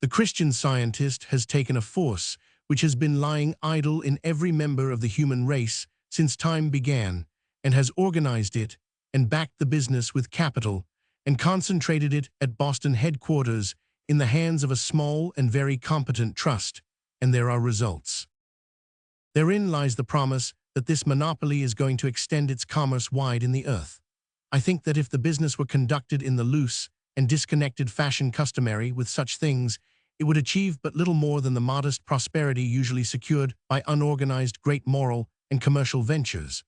The Christian Scientist has taken a force which has been lying idle in every member of the human race since time began, and has organized it and backed the business with capital, and concentrated it at Boston headquarters in the hands of a small and very competent trust, and there are results. Therein lies the promise that this monopoly is going to extend its commerce wide in the earth. I think that if the business were conducted in the loose and disconnected fashion customary with such things, it would achieve but little more than the modest prosperity usually secured by unorganized great moral and commercial ventures.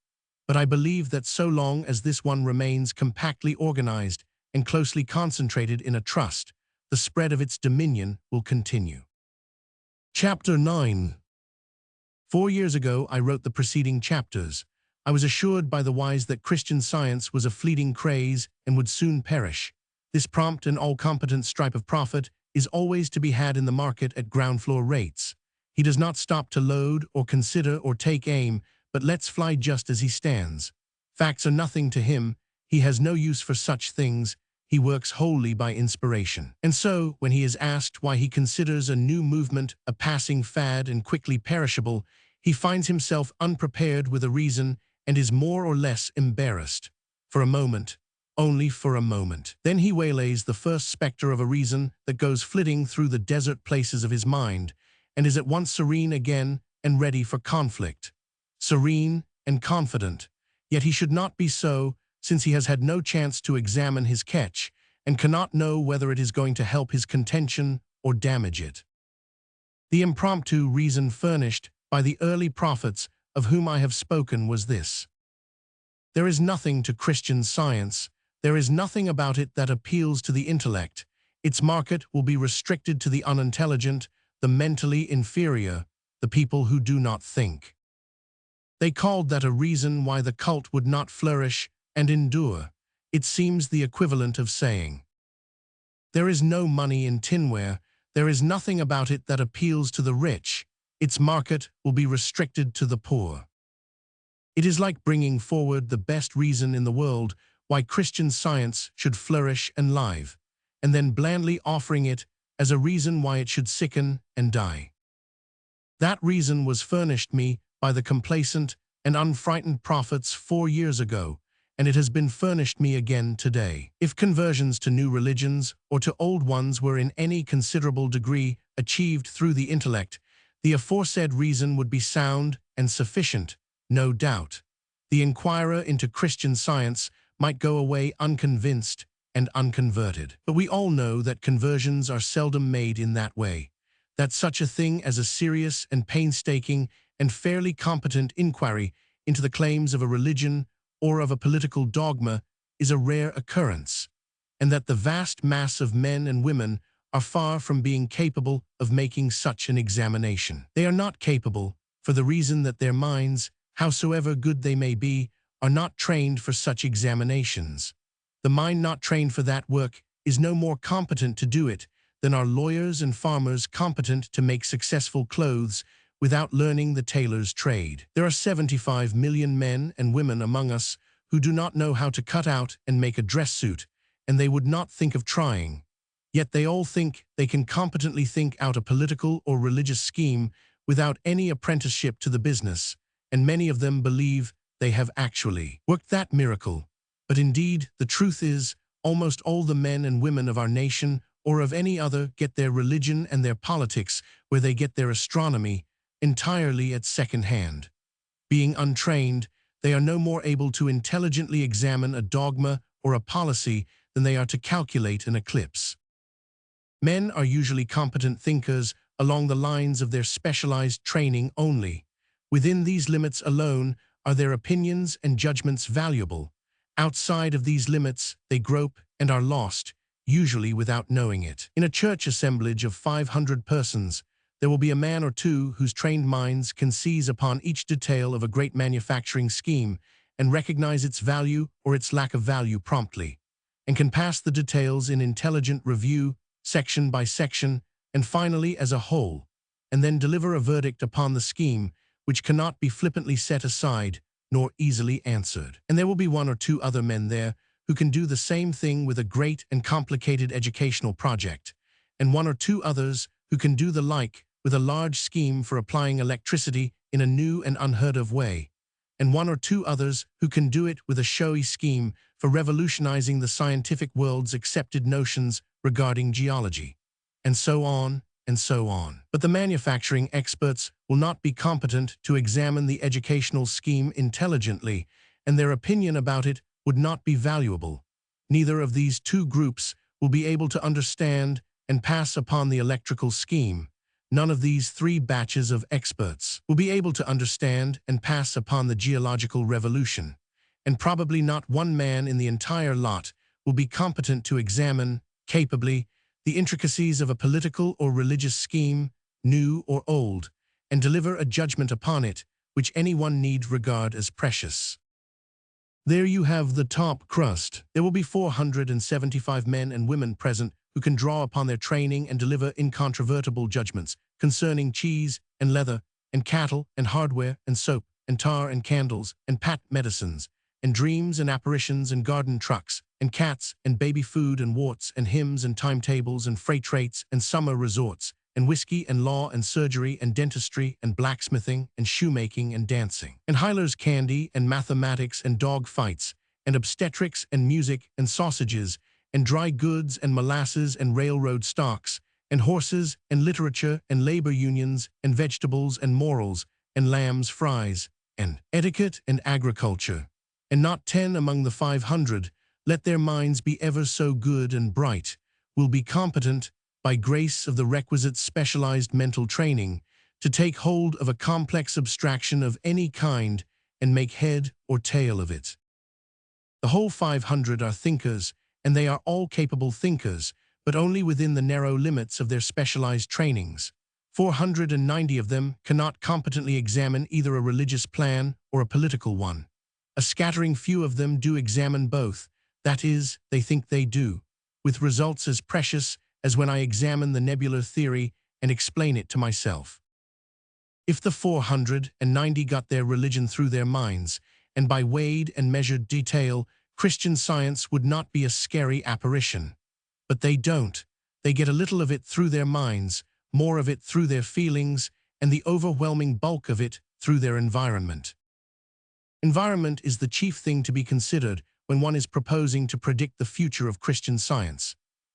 But I believe that so long as this one remains compactly organized and closely concentrated in a trust, the spread of its dominion will continue. Chapter 9. 4 years ago I wrote the preceding chapters. I was assured by the wise that Christian Science was a fleeting craze and would soon perish. This prompt and all-competent stripe of profit is always to be had in the market at ground-floor rates. He does not stop to load or consider or take aim, but lets fly just as he stands. Facts are nothing to him. He has no use for such things. He works wholly by inspiration. And so, when he is asked why he considers a new movement a passing fad and quickly perishable, he finds himself unprepared with a reason and is more or less embarrassed. For a moment, only for a moment. Then he waylays the first specter of a reason that goes flitting through the desert places of his mind, and is at once serene again and ready for conflict. Serene and confident, yet he should not be so, since he has had no chance to examine his catch, and cannot know whether it is going to help his contention or damage it. The impromptu reason furnished by the early prophets of whom I have spoken was this: there is nothing to Christian Science, there is nothing about it that appeals to the intellect. Its market will be restricted to the unintelligent, the mentally inferior, the people who do not think. They called that a reason why the cult would not flourish and endure. It seems the equivalent of saying, there is no money in tinware, there is nothing about it that appeals to the rich, its market will be restricted to the poor. It is like bringing forward the best reason in the world why Christian Science should flourish and live, and then blandly offering it as a reason why it should sicken and die. That reason was furnished me by the complacent and unfrightened prophets 4 years ago, and it has been furnished me again today. If conversions to new religions or to old ones were in any considerable degree achieved through the intellect, the aforesaid reason would be sound and sufficient, no doubt. The inquirer into Christian Science might go away unconvinced and unconverted. But we all know that conversions are seldom made in that way, that such a thing as a serious and painstaking and fairly competent inquiry into the claims of a religion or of a political dogma is a rare occurrence, and that the vast mass of men and women are far from being capable of making such an examination. They are not capable, for the reason that their minds, howsoever good they may be, are not trained for such examinations. The mind not trained for that work is no more competent to do it than are lawyers and farmers competent to make successful clothes without learning the tailor's trade. There are 75 million men and women among us who do not know how to cut out and make a dress suit, and they would not think of trying. Yet they all think they can competently think out a political or religious scheme without any apprenticeship to the business, and many of them believe they have actually worked that miracle. But indeed, the truth is, almost all the men and women of our nation or of any other get their religion and their politics, where they get their astronomy, entirely at second hand. Being untrained, they are no more able to intelligently examine a dogma or a policy than they are to calculate an eclipse. Men are usually competent thinkers along the lines of their specialized training only. Within these limits alone are their opinions and judgments valuable. Outside of these limits, they grope and are lost, usually without knowing it. In a church assemblage of 500 persons, there will be a man or two whose trained minds can seize upon each detail of a great manufacturing scheme and recognize its value or its lack of value promptly, and can pass the details in intelligent review, section by section, and finally as a whole, and then deliver a verdict upon the scheme which cannot be flippantly set aside nor easily answered. And there will be 1 or 2 other men there who can do the same thing with a great and complicated educational project, and one or two others who can do the like with a large scheme for applying electricity in a new and unheard of way, and one or two others who can do it with a showy scheme for revolutionizing the scientific world's accepted notions regarding geology, and so on and so on. But the manufacturing experts will not be competent to examine the educational scheme intelligently, and their opinion about it would not be valuable. Neither of these two groups will be able to understand and pass upon the electrical scheme. None of these three batches of experts will be able to understand and pass upon the geological revolution, and probably not one man in the entire lot will be competent to examine, capably, the intricacies of a political or religious scheme, new or old, and deliver a judgment upon it which anyone need regard as precious. There you have the top crust. There will be 475 men and women present who can draw upon their training and deliver incontrovertible judgments concerning cheese and leather and cattle and hardware and soap and tar and candles and pat medicines and dreams and apparitions and garden trucks and cats and baby food and warts and hymns and timetables and freight rates and summer resorts and whiskey and law and surgery and dentistry and blacksmithing and shoemaking and dancing and Hyler's candy and mathematics and dog fights and obstetrics and music and sausages and dry goods and molasses and railroad stocks and horses and literature and labor unions and vegetables and morals and lamb's fries and etiquette and agriculture. And not 10 among the 500, let their minds be ever so good and bright, will be competent, by grace of the requisite specialized mental training, to take hold of a complex abstraction of any kind and make head or tail of it. The whole 500 are thinkers, and they are all capable thinkers, but only within the narrow limits of their specialized trainings. 490 of them cannot competently examine either a religious plan or a political one. A scattering few of them do examine both, that is, they think they do, with results as precious as when I examine the nebular theory and explain it to myself. If the 490 got their religion through their minds, and by weighed and measured detail, Christian Science would not be a scary apparition. But they don't. They get a little of it through their minds, more of it through their feelings, and the overwhelming bulk of it through their environment. Environment is the chief thing to be considered when one is proposing to predict the future of Christian Science.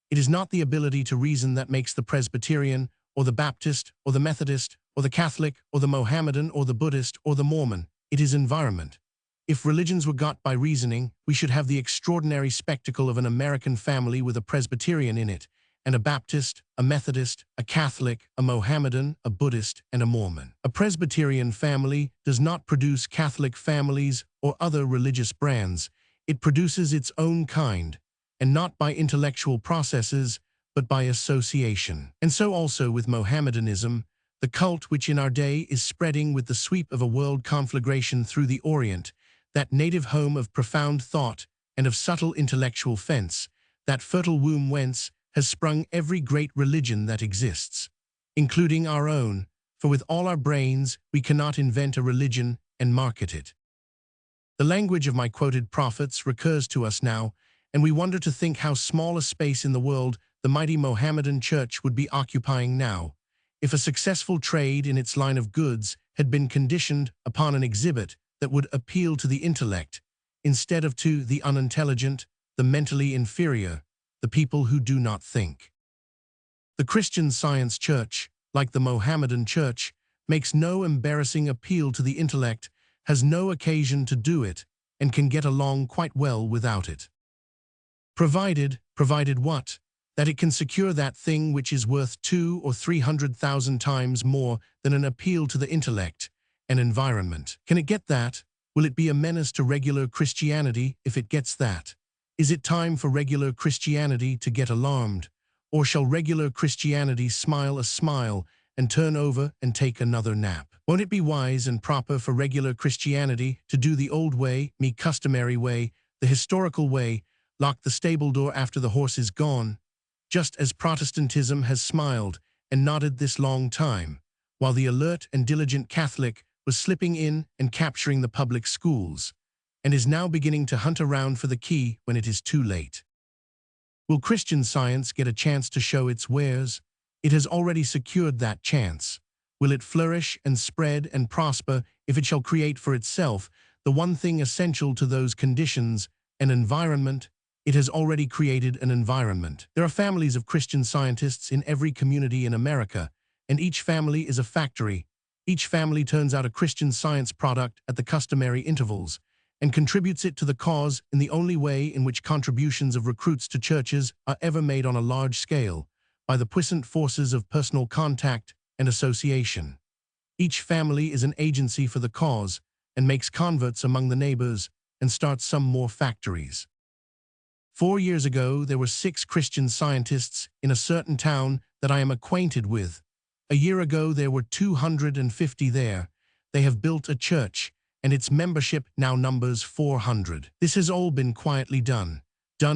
It is not the ability to reason that makes the Presbyterian, or the Baptist, or the Methodist, or the Catholic, or the Mohammedan, or the Buddhist, or the Mormon. It is environment. If religions were got by reasoning, we should have the extraordinary spectacle of an American family with a Presbyterian in it, and a Baptist, a Methodist, a Catholic, a Mohammedan, a Buddhist, and a Mormon. A Presbyterian family does not produce Catholic families or other religious brands. It produces its own kind, and not by intellectual processes, but by association. And so also with Mohammedanism, the cult which in our day is spreading with the sweep of a world conflagration through the Orient, that native home of profound thought and of subtle intellectual fence, that fertile womb whence has sprung every great religion that exists, including our own, for with all our brains we cannot invent a religion and market it. The language of my quoted prophets recurs to us now, and we wonder to think how small a space in the world the mighty Mohammedan Church would be occupying now, if a successful trade in its line of goods had been conditioned upon an exhibit that would appeal to the intellect, instead of to the unintelligent, the mentally inferior, the people who do not think. The Christian Science Church, like the Mohammedan Church, makes no embarrassing appeal to the intellect, has no occasion to do it, and can get along quite well without it. Provided what? That it can secure that thing which is worth 200,000 or 300,000 times more than an appeal to the intellect, an environment. Can it get that? Will it be a menace to regular Christianity if it gets that? Is it time for regular Christianity to get alarmed? Or shall regular Christianity smile a smile and turn over and take another nap? Won't it be wise and proper for regular Christianity to do the old way, me customary way, the historical way, lock the stable door after the horse is gone, just as Protestantism has smiled and nodded this long time, while the alert and diligent Catholic was slipping in and capturing the public schools, and is now beginning to hunt around for the key when it is too late? Will Christian Science get a chance to show its wares? It has already secured that chance. Will it flourish and spread and prosper if it shall create for itself the one thing essential to those conditions, an environment? It has already created an environment. There are families of Christian Scientists in every community in America, and each family is a factory. Each family turns out a Christian Science product at the customary intervals and contributes it to the cause in the only way in which contributions of recruits to churches are ever made on a large scale, by the puissant forces of personal contact and association. Each family is an agency for the cause and makes converts among the neighbors and starts some more factories. 4 years ago, there were 6 Christian Scientists in a certain town that I am acquainted with. A year ago, there were 250 there. They have built a church, and its membership now numbers 400. This has all been quietly done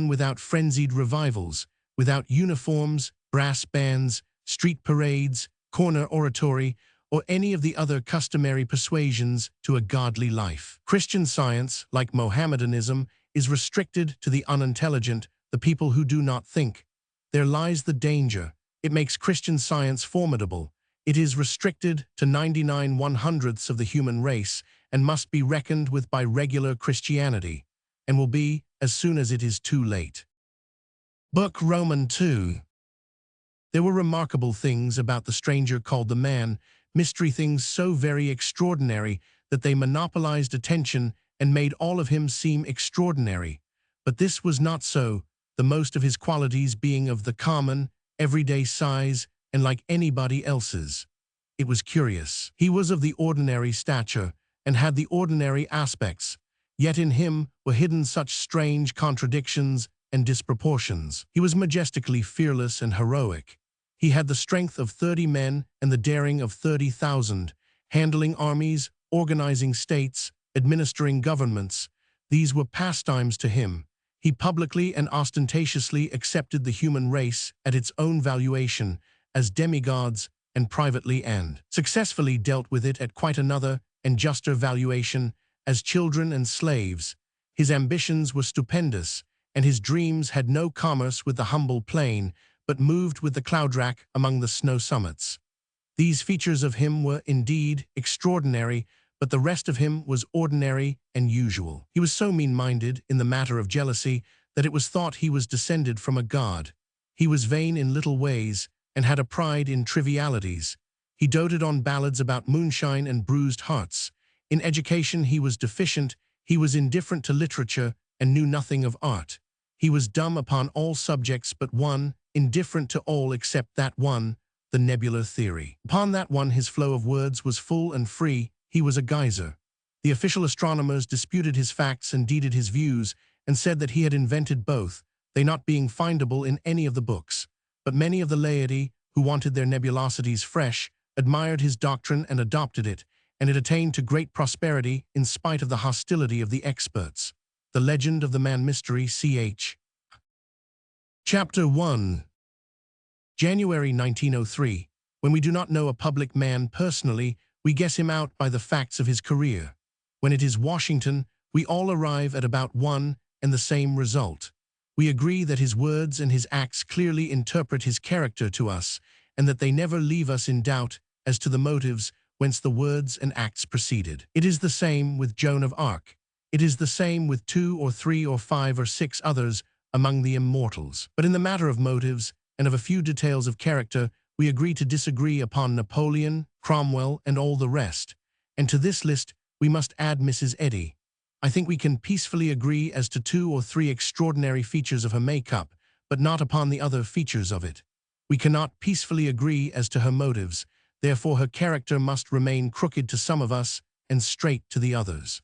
without frenzied revivals, without uniforms, brass bands, street parades, corner oratory, or any of the other customary persuasions to a godly life. Christian Science, like Mohammedanism, is restricted to the unintelligent, the people who do not think. There lies the danger. It makes Christian Science formidable. It is restricted to 99/100ths of the human race and must be reckoned with by regular Christianity, and will be as soon as it is too late. Book Roman 2. There were remarkable things about the stranger called the man, mystery things so very extraordinary that they monopolized attention and made all of him seem extraordinary. But this was not so, the most of his qualities being of the common, everyday size and like anybody else's. It was curious. He was of the ordinary stature and had the ordinary aspects, yet in him were hidden such strange contradictions and disproportions. He was majestically fearless and heroic. He had the strength of 30 men and the daring of 30,000, handling armies, organizing states, administering governments. These were pastimes to him. He publicly and ostentatiously accepted the human race at its own valuation as demigods and privately and successfully dealt with it at quite another and juster valuation as children and slaves. His ambitions were stupendous, and his dreams had no commerce with the humble plain, but moved with the cloudrack among the snow summits. These features of him were indeed extraordinary, but the rest of him was ordinary and usual. He was so mean-minded in the matter of jealousy that it was thought he was descended from a god. He was vain in little ways and had a pride in trivialities. He doted on ballads about moonshine and bruised hearts. In education he was deficient, he was indifferent to literature and knew nothing of art. He was dumb upon all subjects but one, indifferent to all except that one, the nebular theory. Upon that one his flow of words was full and free. He was a geyser. The official astronomers disputed his facts and deeded his views, and said that he had invented both, they not being findable in any of the books. But many of the laity, who wanted their nebulosities fresh, admired his doctrine and adopted it, and it attained to great prosperity in spite of the hostility of the experts. The Legend of the Man Mystery, ch. Chapter 1. January 1903. When we do not know a public man personally, we guess him out by the facts of his career. When it is Washington, we all arrive at about one and the same result. We agree that his words and his acts clearly interpret his character to us, and that they never leave us in doubt as to the motives whence the words and acts proceeded. It is the same with Joan of Arc. It is the same with 2 or 3 or 5 or 6 others among the immortals. But in the matter of motives and of a few details of character, we agree to disagree upon Napoleon, Cromwell, and all the rest. And to this list we must add Mrs. Eddy. I think we can peacefully agree as to 2 or 3 extraordinary features of her makeup, but not upon the other features of it. We cannot peacefully agree as to her motives, therefore her character must remain crooked to some of us and straight to the others.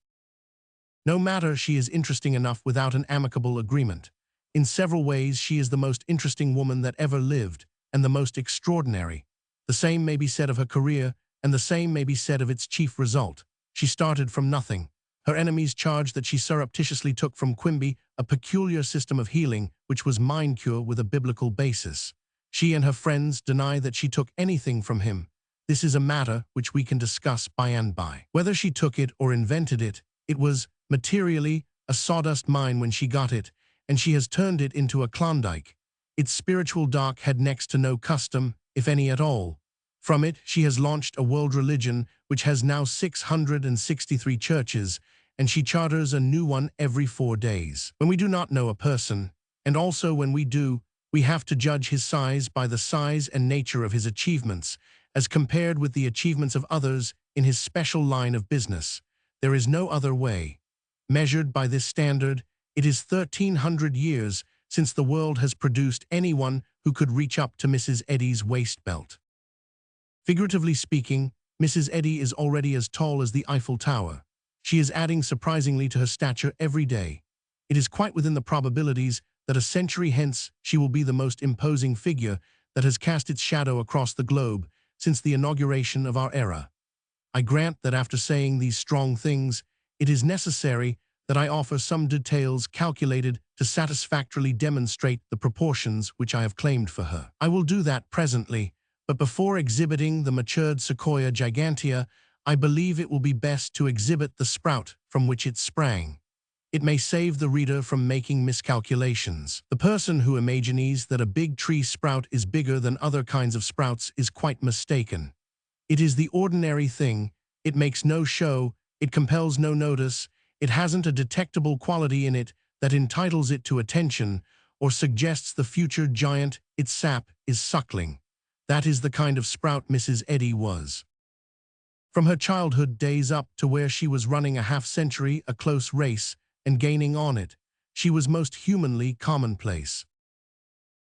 No matter, she is interesting enough without an amicable agreement. In several ways she is the most interesting woman that ever lived, and the most extraordinary. The same may be said of her career, and the same may be said of its chief result. She started from nothing. Her enemies charged that she surreptitiously took from Quimby a peculiar system of healing which was mind cure with a biblical basis. She and her friends deny that she took anything from him. This is a matter which we can discuss by and by. Whether she took it or invented it, it was, materially, a sawdust mine when she got it, and she has turned it into a Klondike. Its spiritual dock had next to no custom, if any at all. From it, she has launched a world religion which has now 663 churches, and she charters a new one every 4 days. When we do not know a person, and also when we do, we have to judge his size by the size and nature of his achievements, as compared with the achievements of others in his special line of business. There is no other way. Measured by this standard, it is 1,300 years since the world has produced anyone who could reach up to Mrs. Eddy's waist belt. Figuratively speaking, Mrs. Eddy is already as tall as the Eiffel Tower. She is adding surprisingly to her stature every day. It is quite within the probabilities that a century hence she will be the most imposing figure that has cast its shadow across the globe since the inauguration of our era. I grant that after saying these strong things, it is necessary that I offer some details calculated to satisfactorily demonstrate the proportions which I have claimed for her. I will do that presently, but before exhibiting the matured Sequoia gigantea, I believe it will be best to exhibit the sprout from which it sprang. It may save the reader from making miscalculations. The person who imagines that a big tree sprout is bigger than other kinds of sprouts is quite mistaken. It is the ordinary thing. It makes no show. It compels no notice. It hasn't a detectable quality in it that entitles it to attention or suggests the future giant its sap is suckling. That is the kind of sprout Mrs. Eddy was. From her childhood days up to where she was running a half-century, a close race, and gaining on it, she was most humanly commonplace.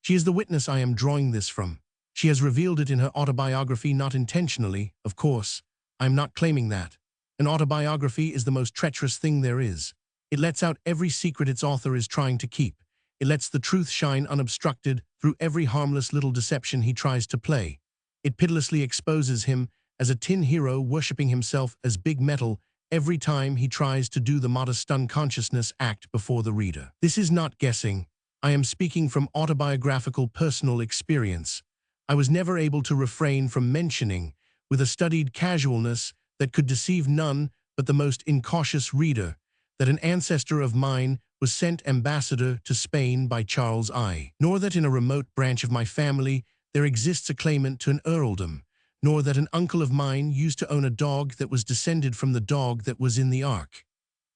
She is the witness I am drawing this from. She has revealed it in her autobiography, not intentionally, of course. I am not claiming that. An autobiography is the most treacherous thing there is. It lets out every secret its author is trying to keep. It lets the truth shine unobstructed through every harmless little deception he tries to play. It pitilessly exposes him as a tin hero worshipping himself as big metal every time he tries to do the modest unconsciousness act before the reader. This is not guessing. I am speaking from autobiographical personal experience. I was never able to refrain from mentioning, with a studied casualness that could deceive none but the most incautious reader, that an ancestor of mine was sent ambassador to Spain by Charles I. Nor that in a remote branch of my family there exists a claimant to an earldom, nor that an uncle of mine used to own a dog that was descended from the dog that was in the ark.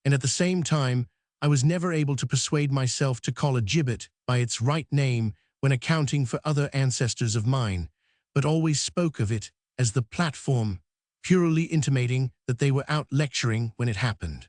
And at the same time, I was never able to persuade myself to call a gibbet by its right name when accounting for other ancestors of mine, but always spoke of it as the platform, purely intimating that they were out lecturing when it happened.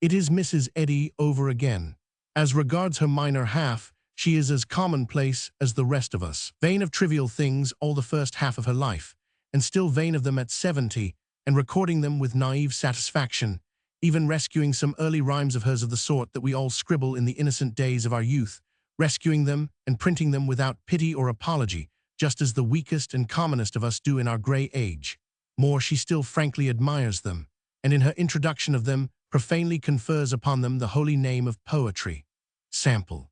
It is Mrs. Eddy over again. As regards her minor half, she is as commonplace as the rest of us, vain of trivial things all the first half of her life, and still vain of them at 70, and recording them with naive satisfaction, even rescuing some early rhymes of hers of the sort that we all scribble in the innocent days of our youth, rescuing them and printing them without pity or apology, just as the weakest and commonest of us do in our gray age. More, she still frankly admires them, and in her introduction of them profanely confers upon them the holy name of poetry. Sample.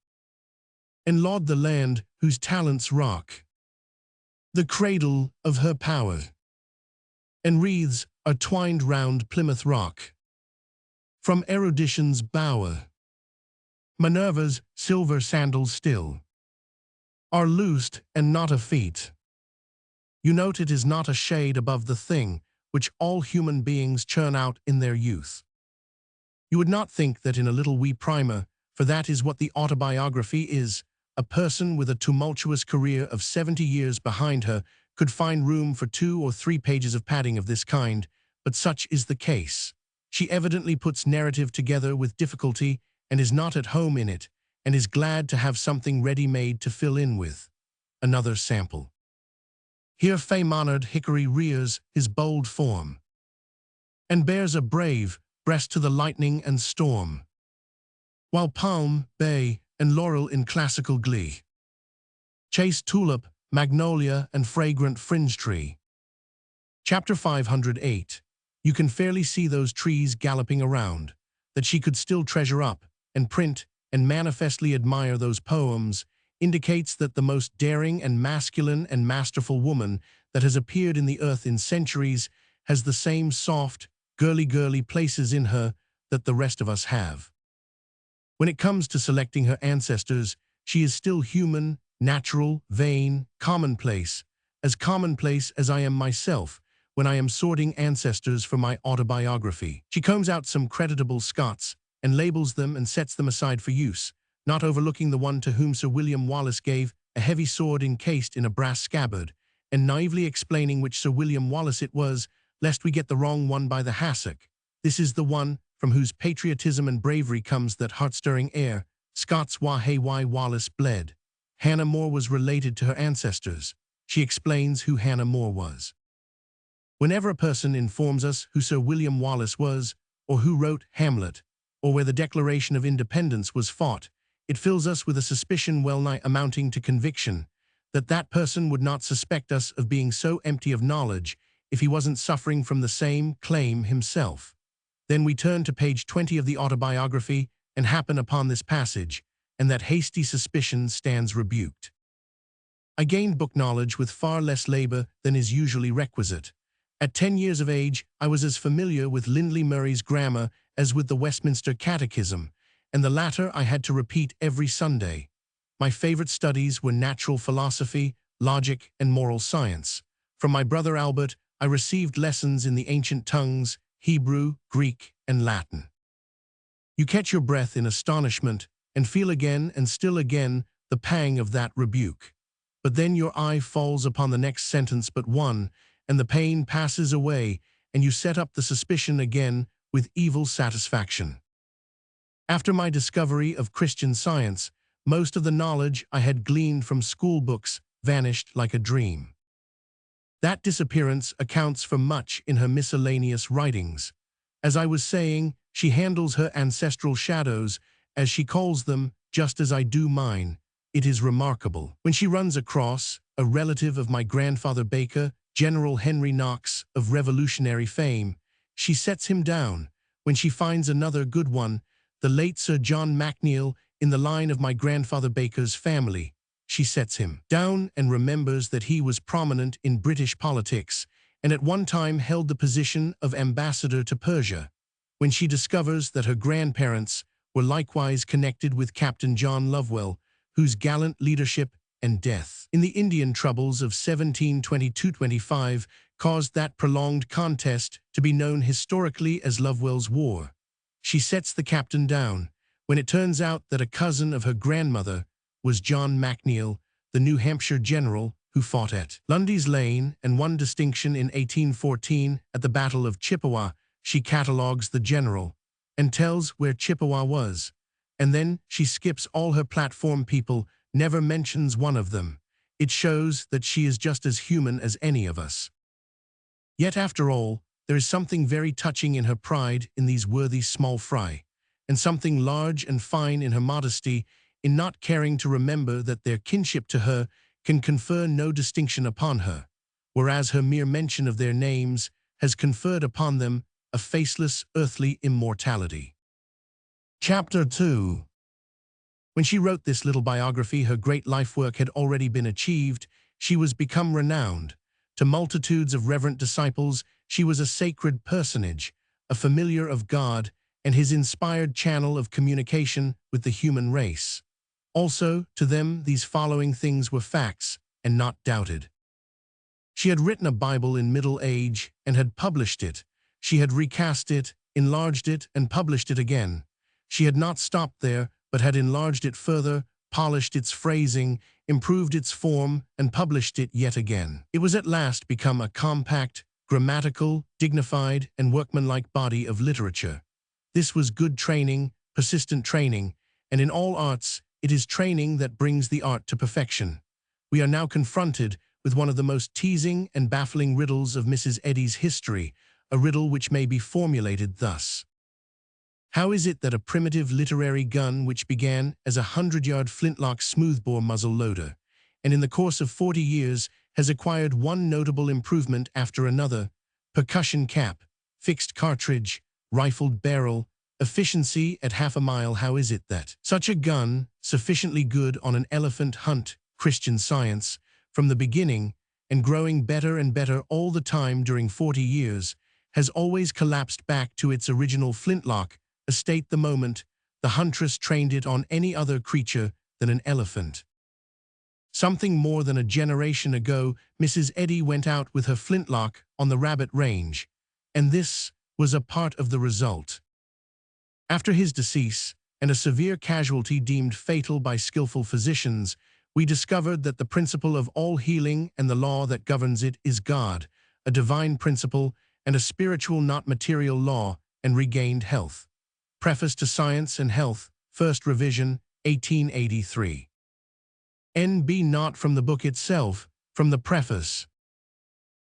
And laud the land whose talents rock the cradle of her power, and wreaths are twined round Plymouth Rock. From erudition's bower, Minerva's silver sandals still are loosed and not a feet. You note it is not a shade above the thing which all human beings churn out in their youth. You would not think that in a little wee primer, for that is what the autobiography is, a person with a tumultuous career of 70 years behind her could find room for 2 or 3 pages of padding of this kind, but such is the case. She evidently puts narrative together with difficulty and is not at home in it, and is glad to have something ready-made to fill in with. Another sample. Here fame-honored Hickory rears his bold form, and bears a brave breast to the lightning and storm, while palm, bay, and laurel in classical glee chase tulip, magnolia, and fragrant fringe tree. Chapter 508. You can fairly see those trees galloping around, that she could still treasure up, and print, and manifestly admire those poems, indicates that the most daring and masculine and masterful woman that has appeared in the earth in centuries has the same soft, girly places in her that the rest of us have. When it comes to selecting her ancestors, she is still human, natural, vain, commonplace as I am myself when I am sorting ancestors for my autobiography. She combs out some creditable Scots and labels them and sets them aside for use, not overlooking the one to whom Sir William Wallace gave a heavy sword encased in a brass scabbard, and naively explaining which Sir William Wallace it was, lest we get the wrong one by the hassock. This is the one from whose patriotism and bravery comes that heart-stirring air, Scots wha hae why Wallace bled. Hannah More was related to her ancestors. She explains who Hannah More was. Whenever a person informs us who Sir William Wallace was, or who wrote Hamlet, or where the Declaration of Independence was fought, it fills us with a suspicion well-nigh amounting to conviction that that person would not suspect us of being so empty of knowledge if he wasn't suffering from the same claim himself. Then we turn to page 20 of the autobiography and happen upon this passage, and that hasty suspicion stands rebuked. I gained book knowledge with far less labor than is usually requisite. At 10 years of age, I was as familiar with Lindley Murray's grammar as with the Westminster Catechism, and the latter I had to repeat every Sunday. My favorite studies were natural philosophy, logic, and moral science. From my brother Albert, I received lessons in the ancient tongues, Hebrew, Greek, and Latin. You catch your breath in astonishment and feel again and still again the pang of that rebuke. But then your eye falls upon the next sentence but one, and the pain passes away, and you set up the suspicion again with evil satisfaction. After my discovery of Christian Science, most of the knowledge I had gleaned from school books vanished like a dream. That disappearance accounts for much in her miscellaneous writings. As I was saying, she handles her ancestral shadows, as she calls them, just as I do mine. It is remarkable. When she runs across a relative of my grandfather Baker, General Henry Knox of Revolutionary fame, she sets him down. When she finds another good one, the late Sir John McNeill in the line of my grandfather Baker's family, she sets him down and remembers that he was prominent in British politics and at one time held the position of ambassador to Persia. When she discovers that her grandparents were likewise connected with Captain John Lovewell, whose gallant leadership and death in the Indian troubles of 1722-25 caused that prolonged contest to be known historically as Lovewell's War. She sets the captain down when it turns out that a cousin of her grandmother was John McNeill, the New Hampshire general who fought at Lundy's Lane and won distinction in 1814 at the Battle of Chippewa. She catalogues the general and tells where Chippewa was, and then she skips all her platform people, never mentions one of them. It shows that she is just as human as any of us. Yet after all, there is something very touching in her pride in these worthy small fry, and something large and fine in her modesty in not caring to remember that their kinship to her can confer no distinction upon her, whereas her mere mention of their names has conferred upon them a faceless earthly immortality. Chapter 2. When she wrote this little biography, her great life work had already been achieved. She was become renowned. To multitudes of reverent disciples, she was a sacred personage, a familiar of God, and his inspired channel of communication with the human race. Also, to them, these following things were facts, and not doubted. She had written a Bible in middle age, and had published it. She had recast it, enlarged it, and published it again. She had not stopped there, but had enlarged it further, polished its phrasing, improved its form, and published it yet again. It was at last become a compact, grammatical, dignified, and workmanlike body of literature. This was good training, persistent training, and in all arts, it is training that brings the art to perfection. We are now confronted with one of the most teasing and baffling riddles of Mrs. Eddy's history, a riddle which may be formulated thus. How is it that a primitive literary gun which began as a 100-yard flintlock smoothbore muzzle loader, and in the course of 40 years has acquired one notable improvement after another, percussion cap, fixed cartridge, rifled barrel, efficiency at half a mile, how is it that such a gun, sufficiently good on an elephant hunt, Christian Science, from the beginning, and growing better and better all the time during 40 years, has always collapsed back to its original flintlock estate the moment the huntress trained it on any other creature than an elephant. Something more than a generation ago, Mrs. Eddy went out with her flintlock on the rabbit range, and this was a part of the result. After his decease, and a severe casualty deemed fatal by skillful physicians, we discovered that the principle of all healing and the law that governs it is God, a divine principle and a spiritual not material law, and regained health. Preface to Science and Health, First Revision, 1883. N.B. Not from the book itself, from the preface.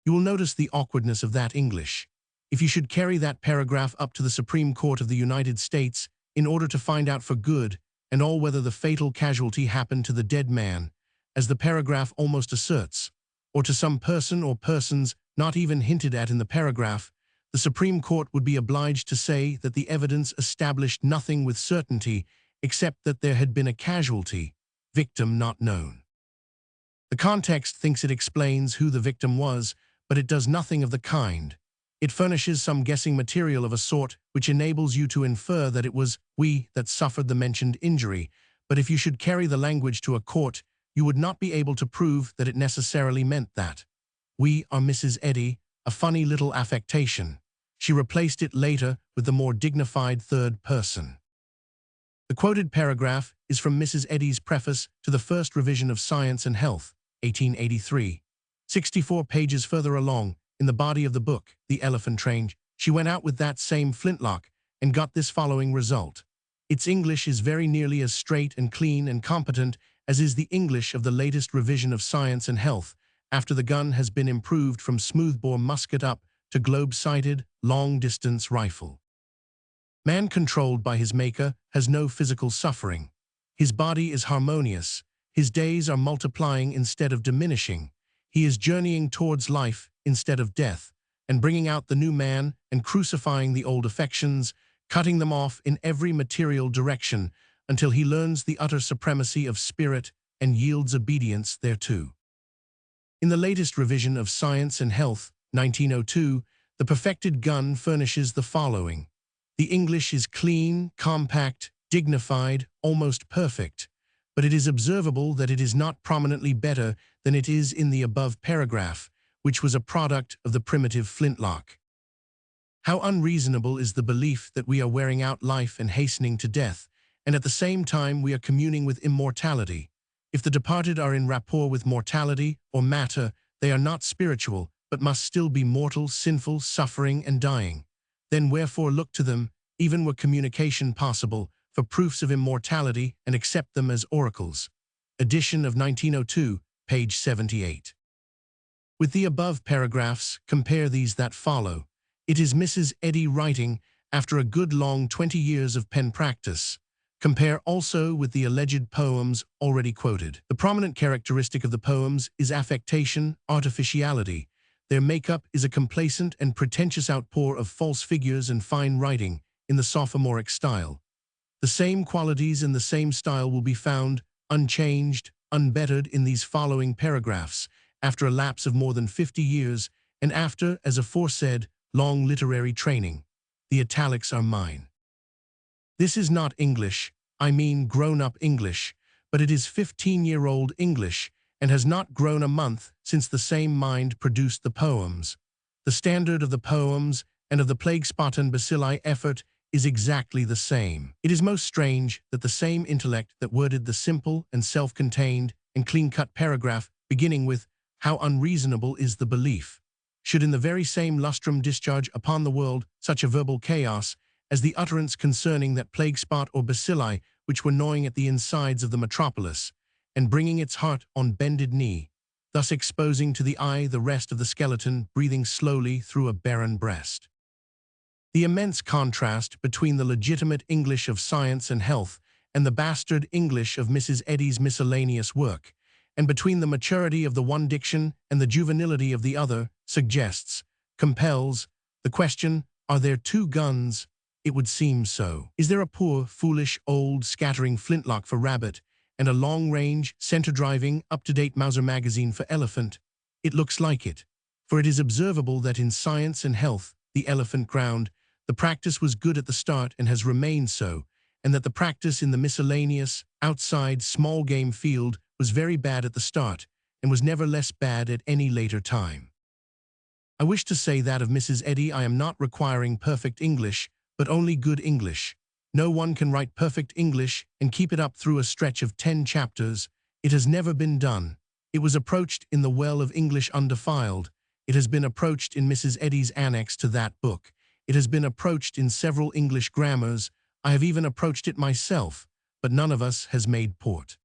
You will notice the awkwardness of that English. If you should carry that paragraph up to the Supreme Court of the United States in order to find out for good and all whether the fatal casualty happened to the dead man, as the paragraph almost asserts, or to some person or persons not even hinted at in the paragraph, the Supreme Court would be obliged to say that the evidence established nothing with certainty except that there had been a casualty, victim not known. The context thinks it explains who the victim was, but it does nothing of the kind. It furnishes some guessing material of a sort which enables you to infer that it was we that suffered the mentioned injury, but if you should carry the language to a court, you would not be able to prove that it necessarily meant that. We are Mrs. Eddy, a funny little affectation. She replaced it later with the more dignified third person. The quoted paragraph is from Mrs. Eddy's preface to the First Revision of Science and Health, 1883. 64 pages further along, in the body of the book, The Elephant Train, she went out with that same flintlock and got this following result. Its English is very nearly as straight and clean and competent as is the English of the latest revision of Science and Health, after the gun has been improved from smoothbore musket up to globe-sighted, long-distance rifle. Man controlled by his Maker has no physical suffering. His body is harmonious. His days are multiplying instead of diminishing. He is journeying towards life instead of death, and bringing out the new man and crucifying the old affections, cutting them off in every material direction until he learns the utter supremacy of spirit and yields obedience thereto. In the latest revision of Science and Health, 1902, the perfected gun furnishes the following. The English is clean, compact, dignified, almost perfect, but it is observable that it is not prominently better than it is in the above paragraph, which was a product of the primitive flintlock. How unreasonable is the belief that we are wearing out life and hastening to death, and at the same time we are communing with immortality. If the departed are in rapport with mortality or matter, they are not spiritual, but must still be mortal, sinful, suffering, and dying. Then wherefore look to them, even were communication possible, for proofs of immortality and accept them as oracles. Edition of 1902, page 78. With the above paragraphs, compare these that follow. It is Mrs. Eddy writing after a good long 20 years of pen practice. Compare also with the alleged poems already quoted. The prominent characteristic of the poems is affectation, artificiality. Their makeup is a complacent and pretentious outpour of false figures and fine writing in the sophomoric style. The same qualities and the same style will be found, unchanged, unbettered in these following paragraphs, after a lapse of more than 50 years, and after, as aforesaid, long literary training. The italics are mine. This is not English, I mean grown-up English, but it is 15-year-old English, and has not grown a month since the same mind produced the poems. The standard of the poems and of the plague spot and bacilli effort is exactly the same. It is most strange that the same intellect that worded the simple and self-contained and clean-cut paragraph beginning with "How unreasonable is the belief," should in the very same lustrum discharge upon the world such a verbal chaos as the utterance concerning that plague spot or bacilli which were gnawing at the insides of the metropolis, and bringing its heart on bended knee, thus exposing to the eye the rest of the skeleton breathing slowly through a barren breast. The immense contrast between the legitimate English of Science and Health and the bastard English of Mrs. Eddy's miscellaneous work, and between the maturity of the one diction and the juvenility of the other, suggests, compels, the question, are there two guns? It would seem so. Is there a poor, foolish, old, scattering flintlock for rabbit, and a long-range, center-driving, up-to-date Mauser magazine for elephant? It looks like it, for it is observable that in Science and Health, the elephant ground, the practice was good at the start and has remained so, and that the practice in the miscellaneous, outside, small game field was very bad at the start, and was never less bad at any later time. I wish to say that of Mrs. Eddy I am not requiring perfect English, but only good English. No one can write perfect English and keep it up through a stretch of 10 chapters. It has never been done. It was approached in The Well of English Undefiled. It has been approached in Mrs. Eddy's annex to that book. It has been approached in several English grammars. I have even approached it myself, but none of us has made port.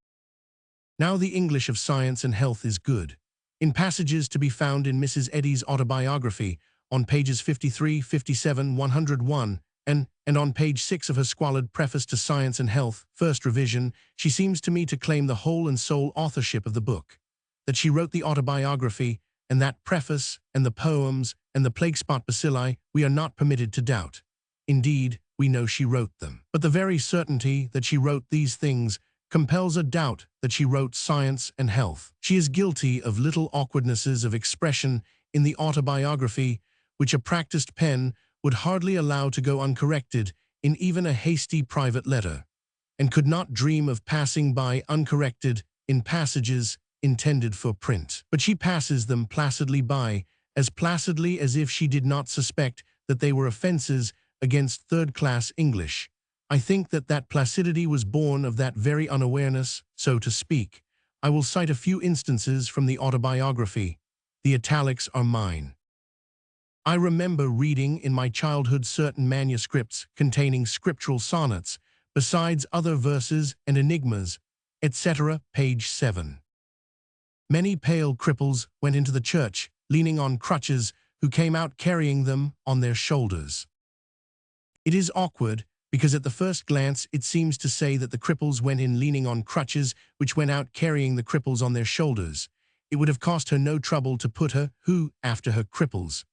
Now the English of science and health is good. In passages to be found in Mrs. Eddy's autobiography, on pages 53, 57, 101, and on page 6 of her squalid preface to Science and Health, first revision, she seems to me to claim the whole and sole authorship of the book. That she wrote the autobiography, and that preface, and the poems, and the plague spot bacilli, we are not permitted to doubt. Indeed, we know she wrote them. But the very certainty that she wrote these things compels a doubt that she wrote Science and Health. She is guilty of little awkwardnesses of expression in the autobiography, which a practiced pen would hardly allow to go uncorrected in even a hasty private letter, and could not dream of passing by uncorrected in passages intended for print. But she passes them placidly by, as placidly as if she did not suspect that they were offenses against third-class English. I think that that placidity was born of that very unawareness, so to speak. I will cite a few instances from the autobiography. The italics are mine. I remember reading in my childhood certain manuscripts containing scriptural sonnets, besides other verses and enigmas, etc., page 7. Many pale cripples went into the church, leaning on crutches, who came out carrying them on their shoulders. It is awkward, because at the first glance it seems to say that the cripples went in leaning on crutches, which went out carrying the cripples on their shoulders. It would have cost her no trouble to put her, who, after her cripples.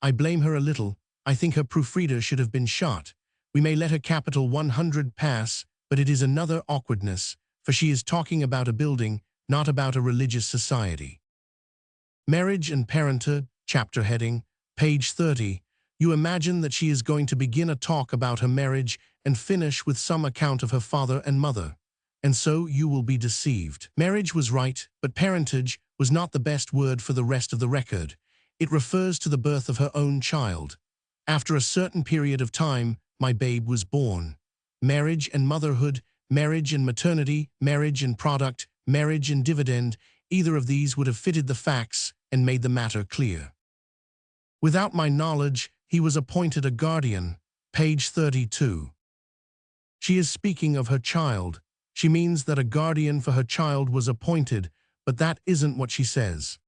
I blame her a little. I think her proofreader should have been shot. We may let her capital 100 pass, but it is another awkwardness, for she is talking about a building, not about a religious society. Marriage and Parenthood, chapter heading, page 30. You imagine that she is going to begin a talk about her marriage and finish with some account of her father and mother. And so you will be deceived. Marriage was right, but parentage was not the best word for the rest of the record. It refers to the birth of her own child. After a certain period of time, my babe was born. Marriage and motherhood, marriage and maternity, marriage and product, marriage and dividend, either of these would have fitted the facts and made the matter clear. Without my knowledge, he was appointed a guardian, page 32. She is speaking of her child. She means that a guardian for her child was appointed, but that isn't what she says.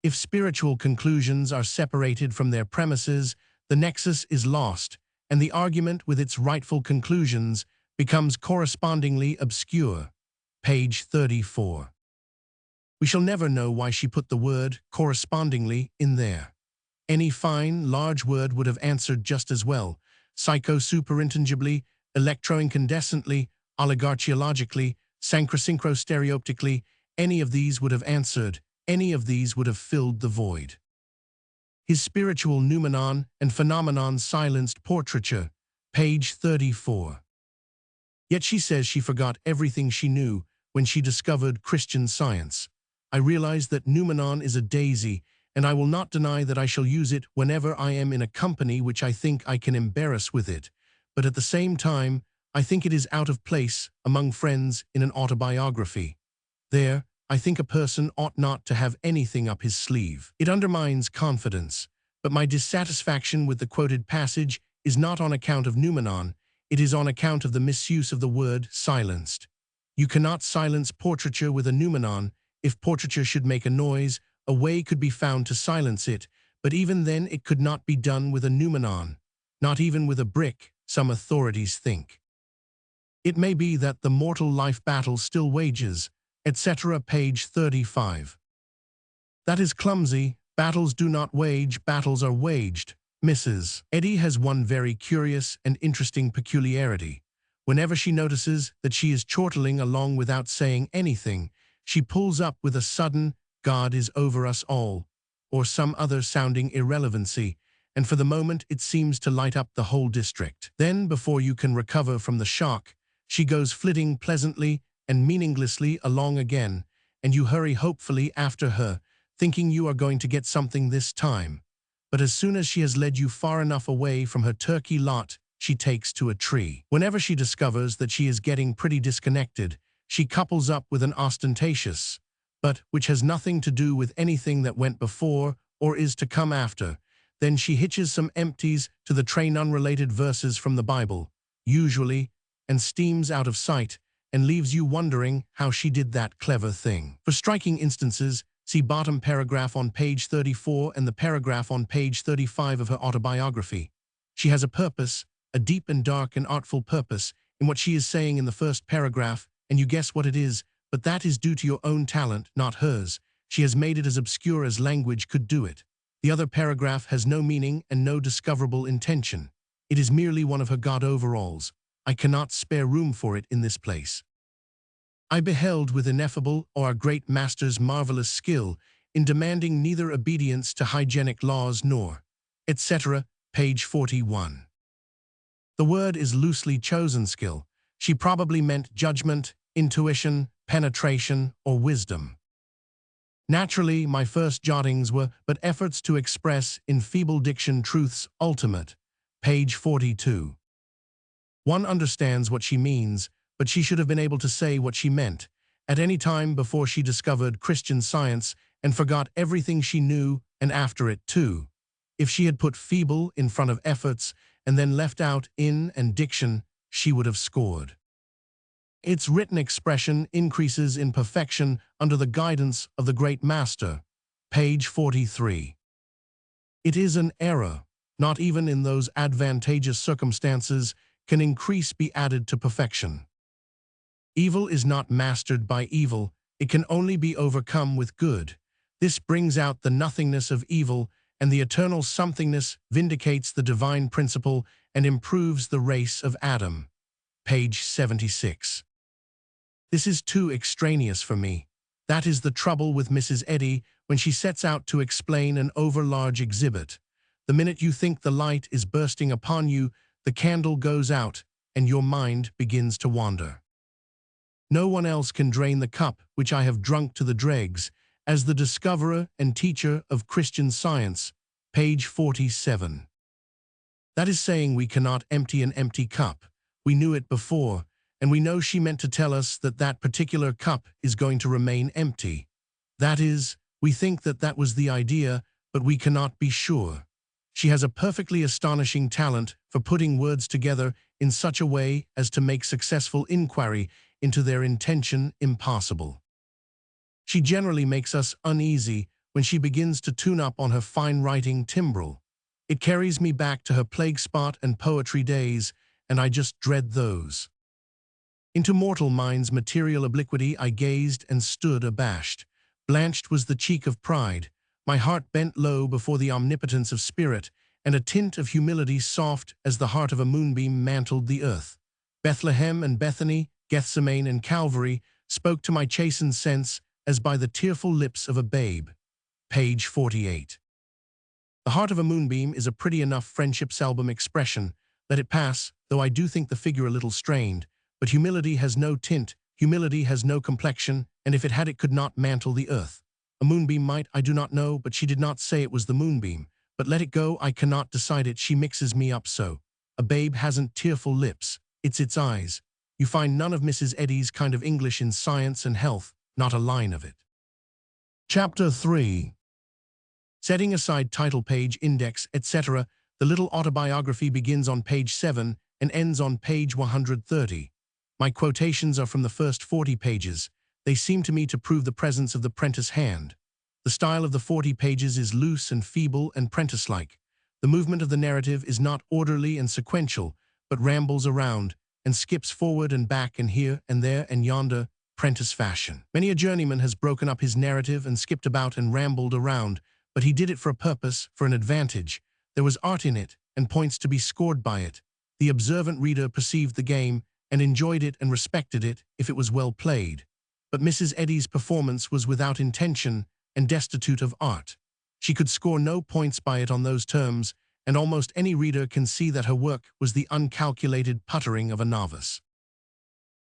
If spiritual conclusions are separated from their premises, the nexus is lost, and the argument with its rightful conclusions becomes correspondingly obscure. Page 34. We shall never know why she put the word correspondingly in there. Any fine, large word would have answered just as well. Psycho-superintelligibly, electro-incandescently, oligarchiologically, synchro-stereoptically, any of these would have answered. Any of these would have filled the void. His spiritual noumenon and phenomenon silenced portraiture, page 34. Yet she says she forgot everything she knew when she discovered Christian Science. I realize that noumenon is a daisy, and I will not deny that I shall use it whenever I am in a company which I think I can embarrass with it, but at the same time, I think it is out of place among friends in an autobiography. There, I think a person ought not to have anything up his sleeve. It undermines confidence, but my dissatisfaction with the quoted passage is not on account of noumenon, it is on account of the misuse of the word silenced. You cannot silence portraiture with a noumenon. If portraiture should make a noise, a way could be found to silence it, but even then it could not be done with a noumenon, not even with a brick, some authorities think. It may be that the mortal life battle still wages, etc. page 35. That is clumsy. Battles do not wage, battles are waged. Mrs. Eddy has one very curious and interesting peculiarity. Whenever she notices that she is chortling along without saying anything, she pulls up with a sudden, "God is over us all," or some other sounding irrelevancy, and for the moment it seems to light up the whole district. Then, before you can recover from the shock, she goes flitting pleasantly and meaninglessly along again, and you hurry hopefully after her, thinking you are going to get something this time. But as soon as she has led you far enough away from her turkey lot, she takes to a tree. Whenever she discovers that she is getting pretty disconnected, she couples up with an ostentatious, but which has nothing to do with anything that went before or is to come after. Then she hitches some empties to the train unrelated verses from the Bible, usually, and steams out of sight, and leaves you wondering how she did that clever thing. For striking instances, see bottom paragraph on page 34 and the paragraph on page 35 of her autobiography. She has a purpose, a deep and dark and artful purpose, in what she is saying in the first paragraph, and you guess what it is, but that is due to your own talent, not hers. She has made it as obscure as language could do it. The other paragraph has no meaning and no discoverable intention. It is merely one of her God overalls. I cannot spare room for it in this place. I beheld with ineffable our great master's marvelous skill in demanding neither obedience to hygienic laws nor, etc., page 41. The word is loosely chosen skill. She probably meant judgment, intuition, penetration, or wisdom. Naturally, my first jottings were but efforts to express in feeble diction truths ultimate, page 42. One understands what she means, but she should have been able to say what she meant at any time before she discovered Christian Science and forgot everything she knew, and after it too. If she had put feeble in front of efforts and then left out in and diction, she would have scored. Its written expression increases in perfection under the guidance of the great master, page 43. It is an error, not even in those advantageous circumstances can increase be added to perfection. Evil is not mastered by evil, it can only be overcome with good. This brings out the nothingness of evil, and the eternal somethingness vindicates the divine principle and improves the race of Adam. Page 76. This is too extraneous for me. That is the trouble with Mrs. Eddy when she sets out to explain an overlarge exhibit. The minute you think the light is bursting upon you, the candle goes out, and your mind begins to wander. No one else can drain the cup which I have drunk to the dregs, as the discoverer and teacher of Christian Science, page 47. That is saying we cannot empty an empty cup. We knew it before, and we know she meant to tell us that that particular cup is going to remain empty. That is, we think that that was the idea, but we cannot be sure. She has a perfectly astonishing talent for putting words together in such a way as to make successful inquiry into their intention impossible. She generally makes us uneasy when she begins to tune up on her fine writing timbrel. It carries me back to her plague spot and poetry days, and I just dread those. Into mortal mind's material obliquity I gazed and stood abashed. Blanched was the cheek of pride, my heart bent low before the omnipotence of spirit, and a tint of humility soft as the heart of a moonbeam mantled the earth. Bethlehem and Bethany, Gethsemane and Calvary spoke to my chastened sense as by the tearful lips of a babe. Page 48. The heart of a moonbeam is a pretty enough friendship's album expression. Let it pass, though I do think the figure a little strained. But humility has no tint, humility has no complexion, and if it had it could not mantle the earth. A moonbeam might, I do not know, but she did not say it was the moonbeam. But let it go, I cannot decide it, she mixes me up so. A babe hasn't tearful lips, it's its eyes. You find none of Mrs. Eddy's kind of English in Science and Health, not a line of it. Chapter 3. Setting aside title page, index, etc., the little autobiography begins on page 7 and ends on page 130. My quotations are from the first 40 pages. They seem to me to prove the presence of the prentice hand. The style of the 40 pages is loose and feeble and prentice-like. The movement of the narrative is not orderly and sequential, but rambles around and skips forward and back and here and there and yonder, prentice fashion. Many a journeyman has broken up his narrative and skipped about and rambled around, but he did it for a purpose, for an advantage. There was art in it, and points to be scored by it. The observant reader perceived the game, and enjoyed it and respected it if it was well played. But Mrs. Eddy's performance was without intention and destitute of art. She could score no points by it on those terms, and almost any reader can see that her work was the uncalculated puttering of a novice.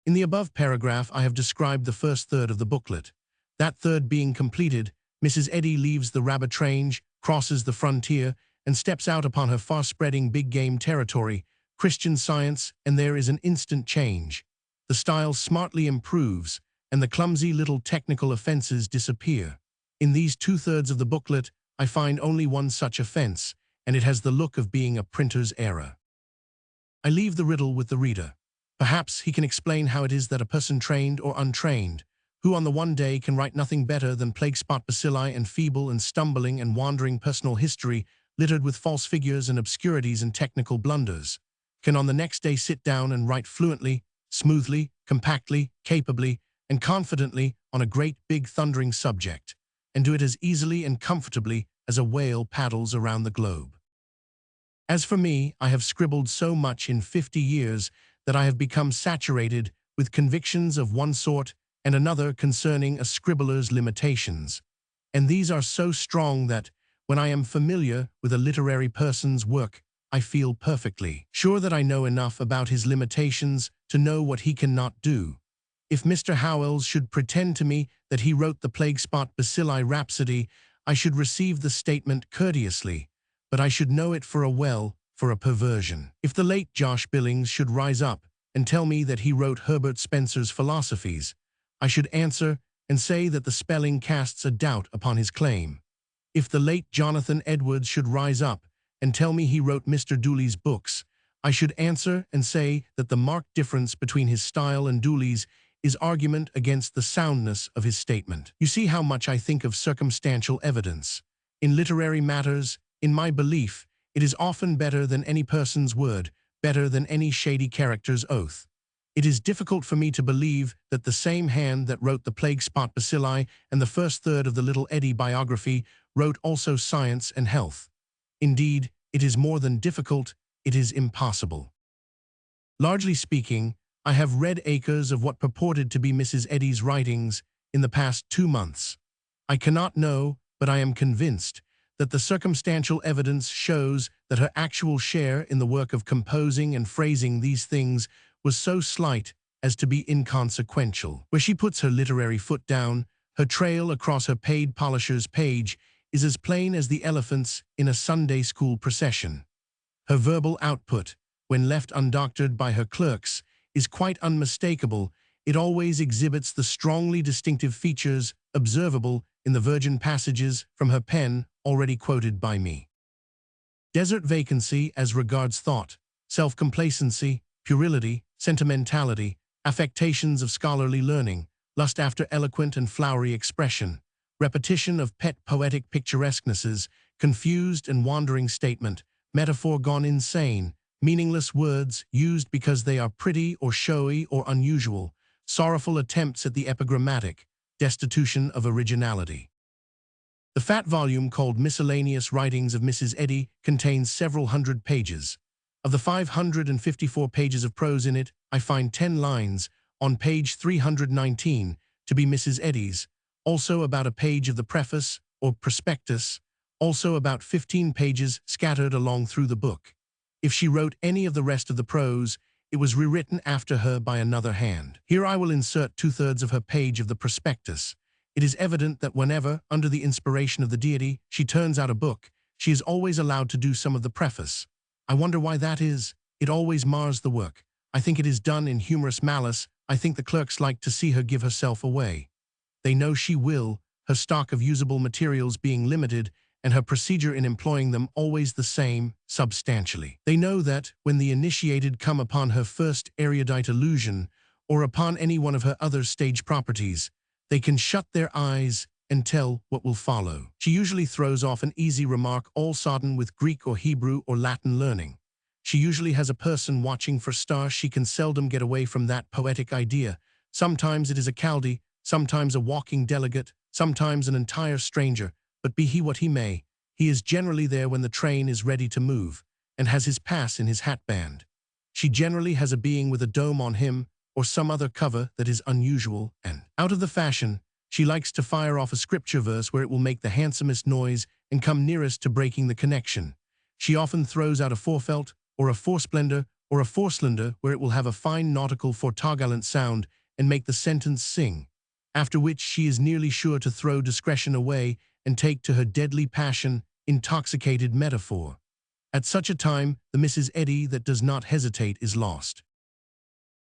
In the above paragraph, I have described the first third of the booklet. That third being completed, Mrs. Eddy leaves the rabbit range, crosses the frontier, and steps out upon her far-spreading big-game territory, Christian Science, and there is an instant change. The style smartly improves, and the clumsy little technical offenses disappear. In these two-thirds of the booklet, I find only one such offense, and it has the look of being a printer's error. I leave the riddle with the reader. Perhaps he can explain how it is that a person trained or untrained, who on the one day can write nothing better than plague spot bacilli and feeble and stumbling and wandering personal history littered with false figures and obscurities and technical blunders, can on the next day sit down and write fluently, smoothly, compactly, capably, and confidently on a great big thundering subject, and do it as easily and comfortably as a whale paddles around the globe. As for me, I have scribbled so much in 50 years that I have become saturated with convictions of one sort and another concerning a scribbler's limitations, and these are so strong that, when I am familiar with a literary person's work, I feel perfectly sure that I know enough about his limitations to know what he cannot do. If Mr. Howells should pretend to me that he wrote the Plague Spot Bacilli Rhapsody, I should receive the statement courteously, but I should know it for a perversion. If the late Josh Billings should rise up and tell me that he wrote Herbert Spencer's Philosophies, I should answer and say that the spelling casts a doubt upon his claim. If the late Jonathan Edwards should rise up and tell me he wrote Mr. Dooley's books, I should answer and say that the marked difference between his style and Dooley's is argument against the soundness of his statement. You see how much I think of circumstantial evidence. In literary matters, in my belief, it is often better than any person's word, better than any shady character's oath. It is difficult for me to believe that the same hand that wrote the Plague Spot Bacilli and the first third of the Little Eddy biography wrote also Science and Health. Indeed, it is more than difficult, it is impossible. Largely speaking, I have read acres of what purported to be Mrs. Eddy's writings in the past 2 months. I cannot know, but I am convinced that the circumstantial evidence shows that her actual share in the work of composing and phrasing these things was so slight as to be inconsequential. Where she puts her literary foot down, her trail across her paid polisher's page is as plain as the elephants in a Sunday school procession. Her verbal output, when left undoctored by her clerks, is quite unmistakable. It always exhibits the strongly distinctive features observable in the virgin passages from her pen already quoted by me. Desert vacancy as regards thought, self-complacency, puerility, sentimentality, affectations of scholarly learning, lust after eloquent and flowery expression, repetition of pet poetic picturesquenesses, confused and wandering statement, metaphor gone insane, meaningless words used because they are pretty or showy or unusual, sorrowful attempts at the epigrammatic, destitution of originality. The fat volume called Miscellaneous Writings of Mrs. Eddy contains several hundred pages. Of the 554 pages of prose in it, I find 10 lines, on page 319, to be Mrs. Eddy's, also about a page of the preface, or prospectus, also about 15 pages scattered along through the book. If she wrote any of the rest of the prose, it was rewritten after her by another hand. Here I will insert 2/3 of her page of the prospectus. It is evident that whenever, under the inspiration of the deity, she turns out a book, she is always allowed to do some of the preface. I wonder why that is. It always mars the work. I think it is done in humorous malice. I think the clerks like to see her give herself away. They know she will, her stock of usable materials being limited, and her procedure in employing them always the same, substantially. They know that, when the initiated come upon her first erudite allusion, or upon any one of her other stage properties, they can shut their eyes and tell what will follow. She usually throws off an easy remark all sodden with Greek or Hebrew or Latin learning. She usually has a person watching for stars. She can seldom get away from that poetic idea. Sometimes it is a Chaldee, sometimes a walking delegate, sometimes an entire stranger, but be he what he may, he is generally there when the train is ready to move, and has his pass in his hatband. She generally has a being with a dome on him, or some other cover that is unusual and out of the fashion. She likes to fire off a scripture verse where it will make the handsomest noise and come nearest to breaking the connection. She often throws out a forefelt, or a foresplendor, or a forslender where it will have a fine nautical fortagallant sound and make the sentence sing, after which she is nearly sure to throw discretion away and take to her deadly passion, intoxicated metaphor. At such a time, the Mrs. Eddy that does not hesitate is lost.